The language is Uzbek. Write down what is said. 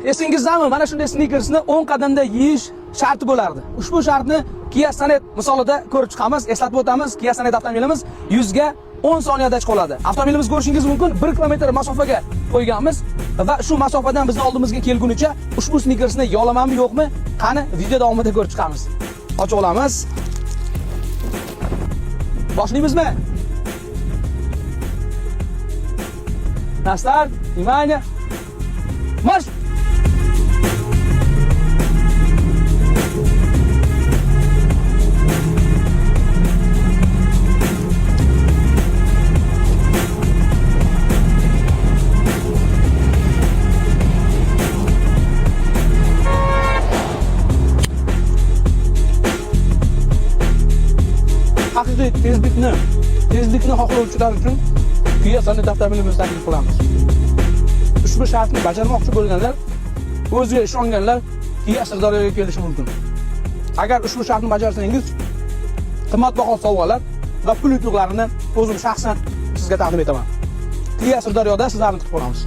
Esingizdami? Mana shunday sneakersni 10 qadamda yeyish sharti bo'lardi. Ushbu shartni Kia Sonet misolida ko'rib chiqamiz. Eslatib o'tamiz, Kia Sonet avtomobilimiz 100 ga 10 soniyada chiqoladi. Avtomobilimizni ko'rishingiz mumkin, 1 kilometr masofaga qo'yganmiz va shu masofadan bizni oldimizga kelgunicha ushbu sneakersni yolamanmi yo'qmi? Qani video davomida ko'rib chiqamiz. Ochib olamiz. Boshlaymizmi? Start, внимание. Marş! Haqiqiy tezlikni xohlovchilar uchun Kia Sonet avtomobilimizni taklif qilamiz. Ushbu shartni bajarmoqchi bo'lganlar, o'ziga ishonganlar Kia Sirdaryoga kelishi mumkin. Agar ushbu shartni bajarsangiz, qimmatbaho sovg'alar va pul yutuqlarini o'zim shaxsan sizga taqdim etaman. Kia Sirdaryoda sizlarni kutib qolamiz.